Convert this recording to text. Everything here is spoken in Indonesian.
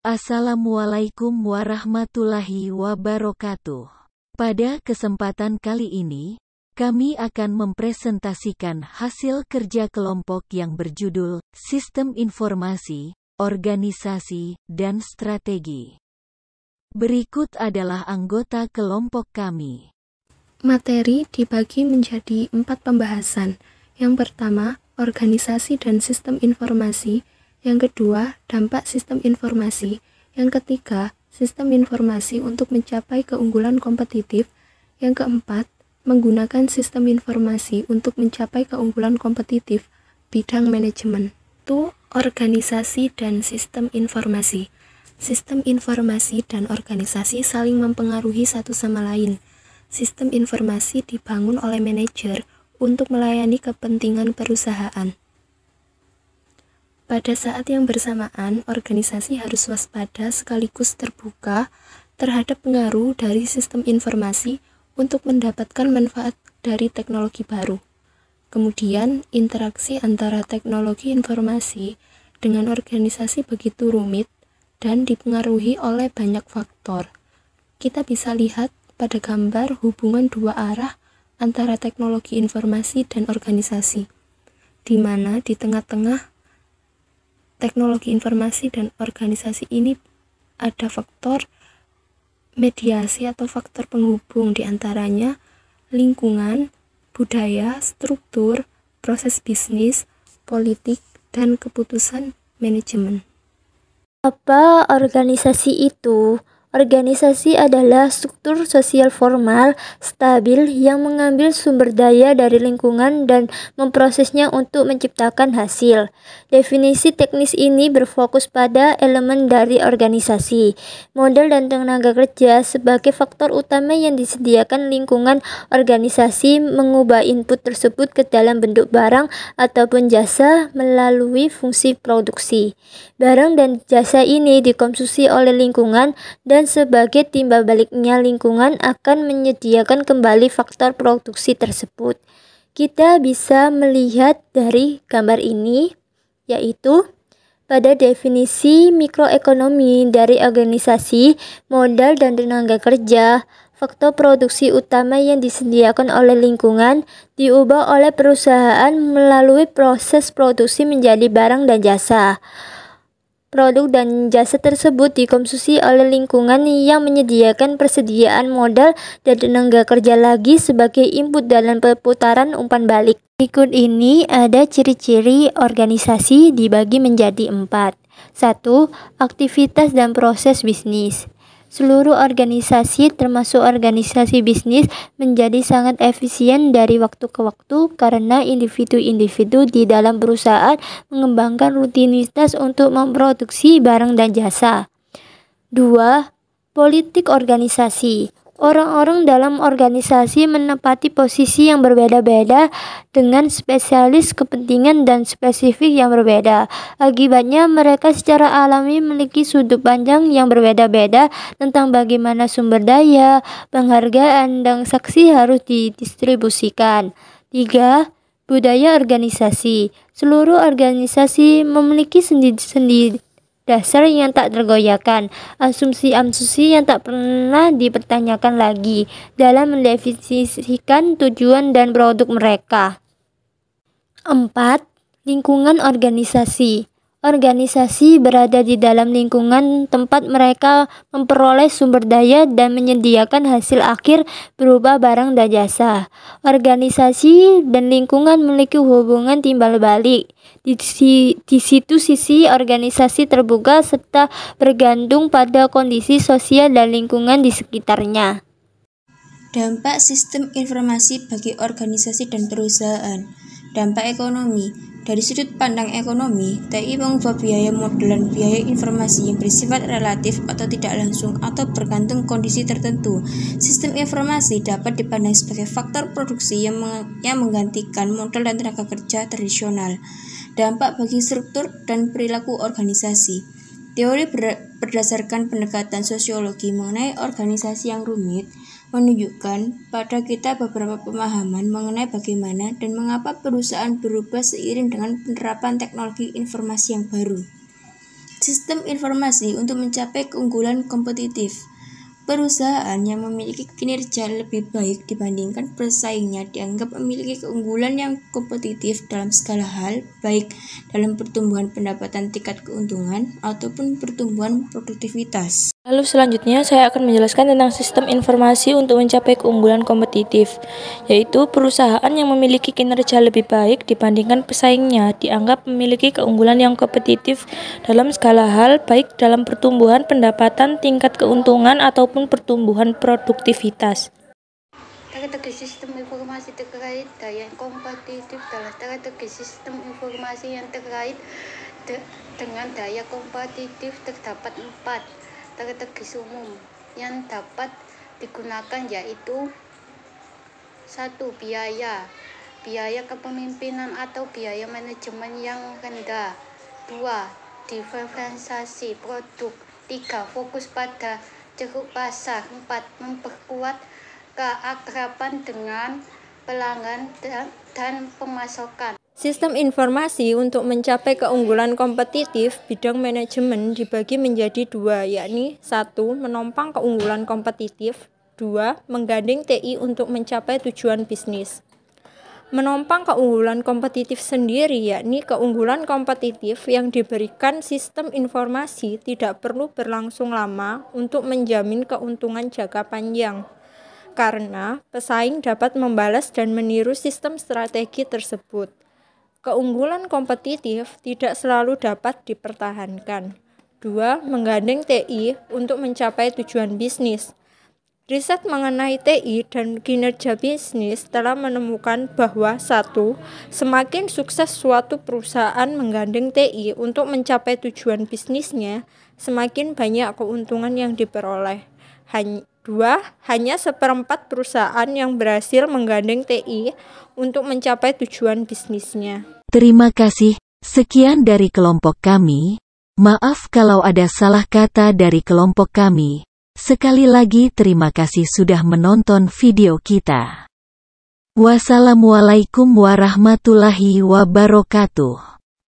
Assalamualaikum warahmatullahi wabarakatuh. Pada kesempatan kali ini, kami akan mempresentasikan hasil kerja kelompok yang berjudul Sistem Informasi, Organisasi, dan Strategi. Berikut adalah anggota kelompok kami. Materi dibagi menjadi 4 pembahasan. Yang pertama, organisasi dan sistem informasi. Yang kedua, dampak sistem informasi. Yang ketiga, sistem informasi untuk mencapai keunggulan kompetitif. Yang keempat, menggunakan sistem informasi untuk mencapai keunggulan kompetitif, bidang manajemen. Itu organisasi dan sistem informasi. Sistem informasi dan organisasi saling mempengaruhi satu sama lain. Sistem informasi dibangun oleh manajer untuk melayani kepentingan perusahaan. Pada saat yang bersamaan, organisasi harus waspada sekaligus terbuka terhadap pengaruh dari sistem informasi untuk mendapatkan manfaat dari teknologi baru. Kemudian, interaksi antara teknologi informasi dengan organisasi begitu rumit dan dipengaruhi oleh banyak faktor. Kita bisa lihat pada gambar hubungan dua arah antara teknologi informasi dan organisasi, di mana di tengah-tengah teknologi informasi dan organisasi ini ada faktor mediasi atau faktor penghubung, di antaranya lingkungan, budaya, struktur, proses bisnis, politik, dan keputusan manajemen. Apa organisasi itu? Organisasi adalah struktur sosial formal, stabil, yang mengambil sumber daya dari lingkungan dan memprosesnya untuk menciptakan hasil. Definisi teknis ini berfokus pada elemen dari organisasi, modal dan tenaga kerja sebagai faktor utama yang disediakan lingkungan organisasi, mengubah input tersebut ke dalam bentuk barang ataupun jasa melalui fungsi produksi. Barang dan jasa ini dikonsumsi oleh lingkungan dan sebagai timbal baliknya lingkungan akan menyediakan kembali faktor produksi tersebut. Kita bisa melihat dari gambar ini, yaitu pada definisi mikroekonomi dari organisasi, modal dan tenaga kerja, faktor produksi utama yang disediakan oleh lingkungan diubah oleh perusahaan melalui proses produksi menjadi barang dan jasa. Produk dan jasa tersebut dikonsumsi oleh lingkungan yang menyediakan persediaan modal dan tenaga kerja lagi sebagai input dalam perputaran umpan balik. Berikut ini ada ciri-ciri organisasi dibagi menjadi 4. 1. Aktivitas dan proses bisnis. Seluruh organisasi termasuk organisasi bisnis menjadi sangat efisien dari waktu ke waktu karena individu-individu di dalam perusahaan mengembangkan rutinitas untuk memproduksi barang dan jasa. 2. Politik organisasi. Orang-orang dalam organisasi menempati posisi yang berbeda-beda dengan spesialis kepentingan dan spesifik yang berbeda. Akibatnya mereka secara alami memiliki sudut pandang yang berbeda-beda tentang bagaimana sumber daya, penghargaan, dan saksi harus didistribusikan. 3. Budaya organisasi. Seluruh organisasi memiliki sendi-sendi dasar yang tak tergoyahkan, asumsi-asumsi yang tak pernah dipertanyakan lagi dalam mendefinisikan tujuan dan produk mereka. 4. Lingkungan organisasi. Organisasi berada di dalam lingkungan tempat mereka memperoleh sumber daya dan menyediakan hasil akhir berupa barang dan jasa. Organisasi dan lingkungan memiliki hubungan timbal balik. Di situ sisi organisasi terbuka serta bergantung pada kondisi sosial dan lingkungan di sekitarnya. Dampak sistem informasi bagi organisasi dan perusahaan. Dampak ekonomi. Dari sudut pandang ekonomi, TI mengubah biaya modal dan biaya informasi yang bersifat relatif atau tidak langsung atau bergantung kondisi tertentu. Sistem informasi dapat dipandang sebagai faktor produksi yang menggantikan modal dan tenaga kerja tradisional. Dampak bagi struktur dan perilaku organisasi. Teori berdasarkan pendekatan sosiologi mengenai organisasi yang rumit menunjukkan pada kita beberapa pemahaman mengenai bagaimana dan mengapa perusahaan berubah seiring dengan penerapan teknologi informasi yang baru. sistem informasi untuk mencapai keunggulan kompetitif. Perusahaan yang memiliki kinerja lebih baik dibandingkan pesaingnya dianggap memiliki keunggulan yang kompetitif dalam segala hal, baik dalam pertumbuhan pendapatan tingkat keuntungan ataupun pertumbuhan produktivitas. Lalu selanjutnya saya akan menjelaskan tentang sistem informasi untuk mencapai keunggulan kompetitif, yaitu perusahaan yang memiliki kinerja lebih baik dibandingkan pesaingnya dianggap memiliki keunggulan yang kompetitif dalam segala hal, baik dalam pertumbuhan pendapatan tingkat keuntungan ataupun pertumbuhan produktivitas. Strategi sistem informasi terkait daya kompetitif dalam strategi sistem informasi yang terkait dengan daya kompetitif terdapat 4 strategi umum yang dapat digunakan, yaitu 1. Biaya kepemimpinan atau biaya manajemen yang rendah. 2. Diferensiasi produk. 3. Fokus pada ceruk pasar. 4. Memperkuat keakraban dengan pelanggan dan pemasaran. Sistem informasi untuk mencapai keunggulan kompetitif bidang manajemen dibagi menjadi 2, yakni 1. Menopang keunggulan kompetitif. 2. Menggandeng TI untuk mencapai tujuan bisnis. Menopang keunggulan kompetitif sendiri, yakni keunggulan kompetitif yang diberikan sistem informasi tidak perlu berlangsung lama untuk menjamin keuntungan jangka panjang, karena pesaing dapat membalas dan meniru sistem strategi tersebut. Keunggulan kompetitif tidak selalu dapat dipertahankan. 2. Menggandeng TI untuk mencapai tujuan bisnis. Riset mengenai TI dan kinerja bisnis telah menemukan bahwa 1. Semakin sukses suatu perusahaan menggandeng TI untuk mencapai tujuan bisnisnya, semakin banyak keuntungan yang diperoleh. 2. Hanya 1/4 perusahaan yang berhasil menggandeng TI untuk mencapai tujuan bisnisnya. Terima kasih. Sekian dari kelompok kami. Maaf kalau ada salah kata dari kelompok kami. Sekali lagi terima kasih sudah menonton video kita. Wassalamualaikum warahmatullahi wabarakatuh.